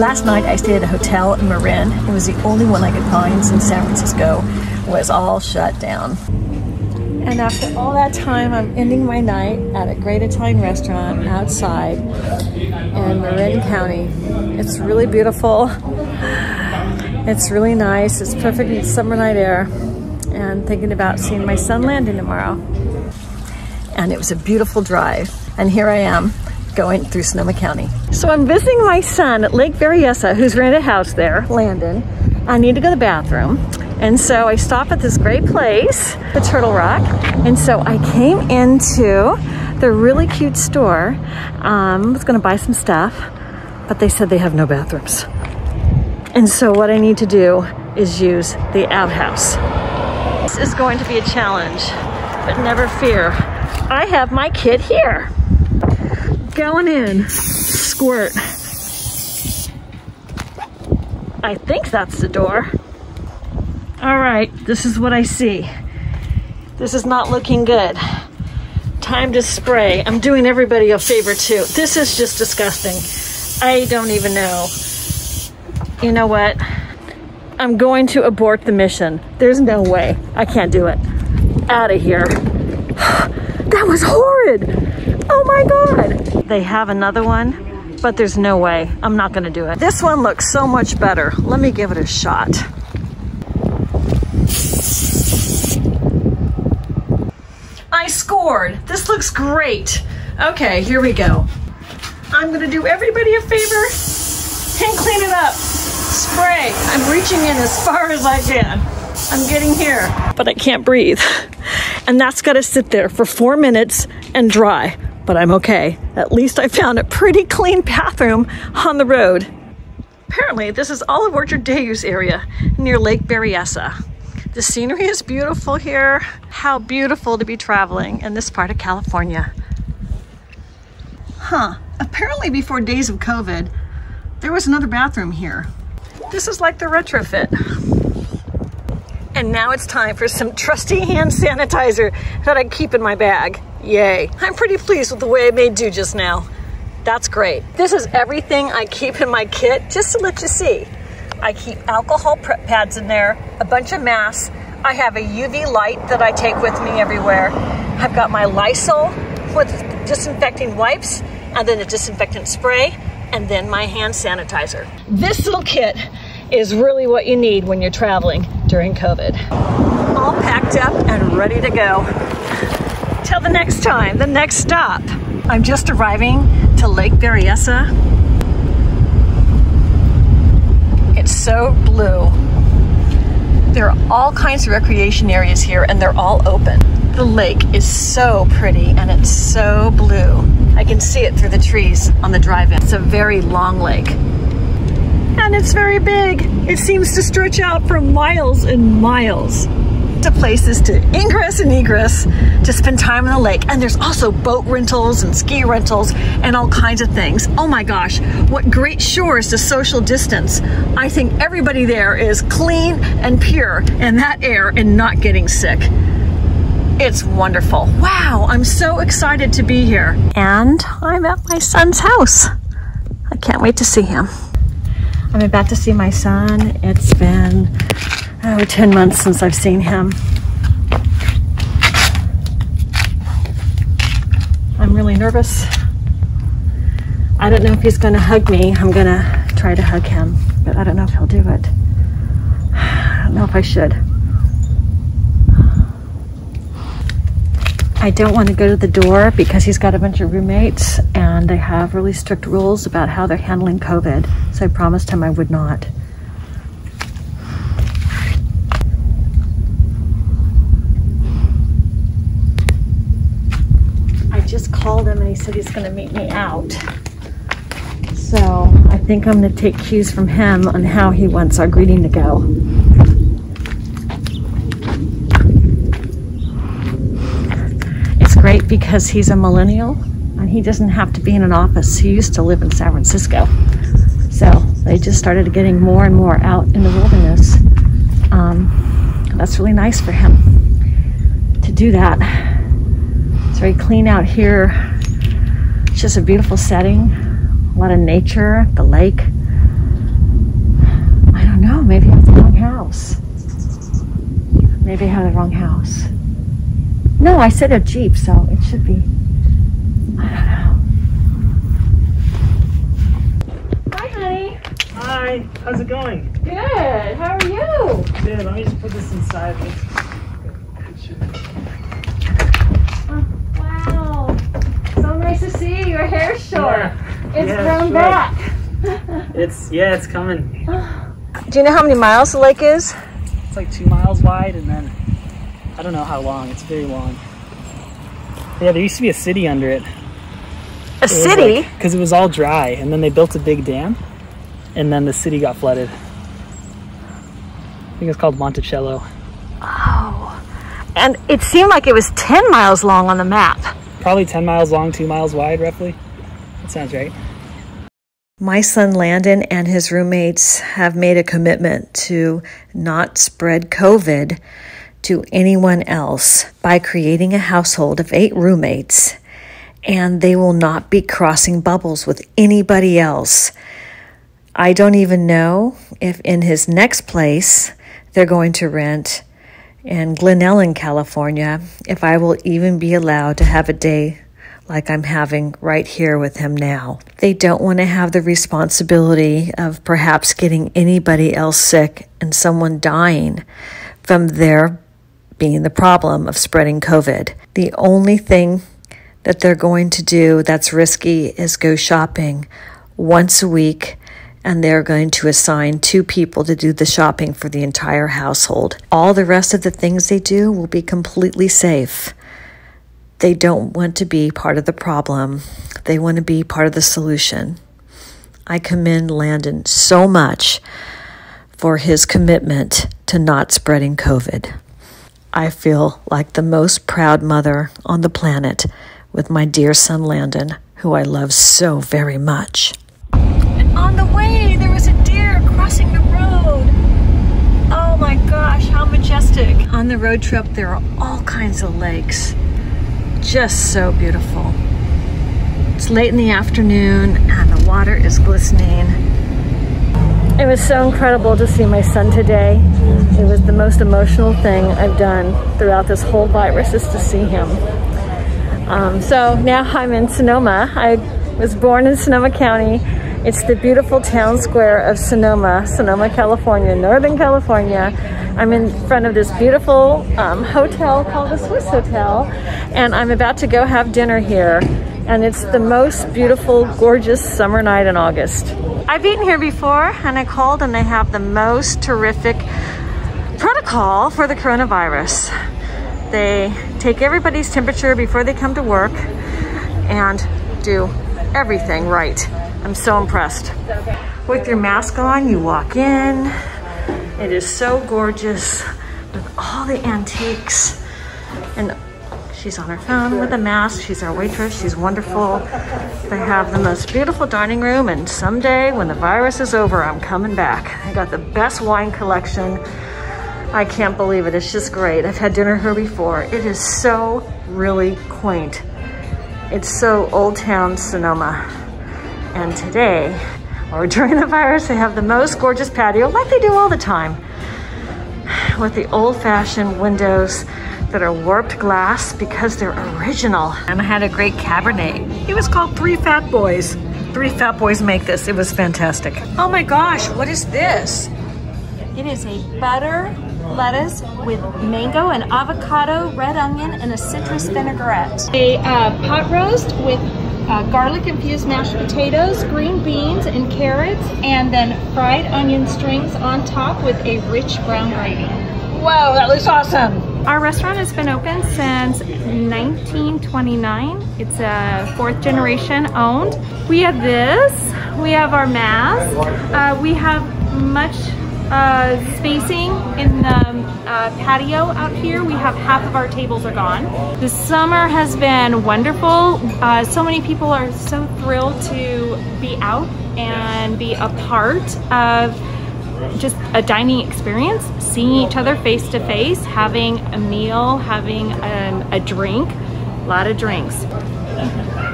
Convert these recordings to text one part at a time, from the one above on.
Last night I stayed at a hotel in Marin. It was the only one I could find since San Francisco was all shut down. And after all that time, I'm ending my night at a great Italian restaurant outside in Marin County. It's really beautiful. It's really nice. It's perfect summer night air. And thinking about seeing my son Landon tomorrow. And it was a beautiful drive. And here I am going through Sonoma County. So I'm visiting my son at Lake Berryessa, who's rented a house there, Landon. I need to go to the bathroom. And so I stopped at this great place, the Turtle Rock. And so I came into the really cute store. I was gonna buy some stuff, but they said they have no bathrooms. And so what I need to do is use the outhouse. This is going to be a challenge, but never fear. I have my kit here. Going in, squirt. I think that's the door. All right, this is what I see. This is not looking good. Time to spray. I'm doing everybody a favor too. This is just disgusting. I don't even know. You know what? I'm going to abort the mission. There's no way. I can't do it. Out of here. That was horrid. Oh my God. They have another one, but there's no way. I'm not gonna do it. This one looks so much better. Let me give it a shot. I scored. This looks great. Okay, here we go. I'm gonna do everybody a favor and clean it up. Spray. I'm reaching in as far as I can. I'm getting here, but I can't breathe. And that's gotta sit there for 4 minutes and dry, but I'm okay. At least I found a pretty clean bathroom on the road. Apparently, this is Olive Orchard day use area near Lake Berryessa. The scenery is beautiful here. How beautiful to be traveling in this part of California. Huh, apparently before days of COVID, there was another bathroom here. This is like the retrofit. And now it's time for some trusty hand sanitizer that I keep in my bag. Yay. I'm pretty pleased with the way I made do just now. That's great. This is everything I keep in my kit, just to let you see. I keep alcohol prep pads in there, a bunch of masks. I have a UV light that I take with me everywhere. I've got my Lysol with disinfecting wipes, and then a disinfectant spray, and then my hand sanitizer. This little kit is really what you need when you're traveling during COVID. All packed up and ready to go. Till the next time, the next stop. I'm just arriving to Lake Berryessa. It's so blue. There are all kinds of recreation areas here and they're all open. The lake is so pretty and it's so blue. I can see it through the trees on the drive-in. It's a very long lake. And it's very big. It seems to stretch out for miles and miles. To places to ingress and egress to spend time on the lake. And there's also boat rentals and ski rentals and all kinds of things. Oh my gosh, what great shores to social distance. I think everybody there is clean and pure in that air and not getting sick. It's wonderful. Wow, I'm so excited to be here. And I'm at my son's house. I can't wait to see him. I'm about to see my son. It's been 10 months since I've seen him. I'm really nervous. I don't know if he's gonna hug me. I'm gonna try to hug him, but I don't know if he'll do it. I don't know if I should. I don't want to go to the door because he's got a bunch of roommates and they have really strict rules about how they're handling COVID. So I promised him I would not. Just called him and he said he's going to meet me out. So I think I'm going to take cues from him on how he wants our greeting to go. It's great because he's a millennial and he doesn't have to be in an office. He used to live in San Francisco. So they just started getting more and more out in the wilderness. That's really nice for him to do that. It's very clean out here. It's just a beautiful setting, a lot of nature, the lake. Oh, maybe I have the wrong house. Maybe I have the wrong house. No, I said a Jeep, so it should be. I don't know. Hi, honey. Hi, how's it going? Good. How are you? Good, let me just put this inside. Oh, wow. So nice to see you. Your hair's short. Yeah. It's Yeah, grown short. back. It's coming. Do you know how many miles the lake is? It's like 2 miles wide, and then I don't know how long. It's very long. Yeah, there used to be a city under it. A city? Because it was all dry, and then they built a big dam, and then the city got flooded. I think it's called Monticello. Oh. And it seemed like it was 10 miles long on the map. Probably 10 miles long, 2 miles wide, roughly. That sounds right. My son Landon and his roommates have made a commitment to not spread COVID to anyone else by creating a household of 8 roommates, and they will not be crossing bubbles with anybody else. I don't even know if in his next place they're going to rent in Glen Ellen, California, if I will even be allowed to have a day like I'm having right here with him now. They don't want to have the responsibility of perhaps getting anybody else sick and someone dying from their being the problem of spreading COVID. The only thing that they're going to do that's risky is go shopping once a week, and they're going to assign 2 people to do the shopping for the entire household. All the rest of the things they do will be completely safe. They don't want to be part of the problem. They want to be part of the solution. I commend Landon so much for his commitment to not spreading COVID. I feel like the most proud mother on the planet with my dear son Landon, who I love so very much. And on the way, there was a deer crossing the road. Oh my gosh, how majestic. On the road trip, there are all kinds of lakes. Just so beautiful. It's late in the afternoon and the water is glistening. It was so incredible to see my son today. It was the most emotional thing I've done throughout this whole virus, is to see him. So now I'm in Sonoma. I was born in Sonoma County. It's the beautiful town square of Sonoma, California, Northern California. I'm in front of this beautiful hotel called the Swiss Hotel, and I'm about to go have dinner here. And it's the most beautiful, gorgeous summer night in August. I've eaten here before, and I called, and they have the most terrific protocol for the coronavirus. They take everybody's temperature before they come to work and do everything right. I'm so impressed. With your mask on, you walk in. It is so gorgeous with all the antiques. And she's on her phone with a mask. She's our waitress. She's wonderful. They have the most beautiful dining room, and someday when the virus is over, I'm coming back. I got the best wine collection. I can't believe it. It's just great. I've had dinner here before. It is so really quaint. It's so Old Town Sonoma. And today, or during the virus, they have the most gorgeous patio, like they do all the time, with the old-fashioned windows that are warped glass because they're original. And I had a great Cabernet. It was called 3 Fat Boys. 3 Fat Boys make this. It was fantastic. Oh my gosh, what is this? It is a butter lettuce with mango and avocado, red onion, and a citrus vinaigrette. A pot roast with garlic infused mashed potatoes, green beans and carrots, and then fried onion strings on top with a rich brown gravy. Whoa, that looks awesome. Our restaurant has been open since 1929. It's a 4th generation owned. We have this, we have our mask, we have much spacing in the patio out here. We have half of our tables are gone. The summer has been wonderful. So many people are so thrilled to be out and be a part of just a dining experience, seeing each other face to face, having a meal, having a drink, a lot of drinks.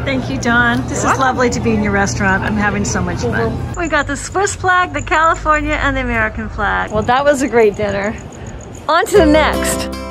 Thank you, Don. This is lovely to be in your restaurant. I'm having so much fun. We got the Swiss flag, the California, and the American flag. Well, that was a great dinner. On to the next.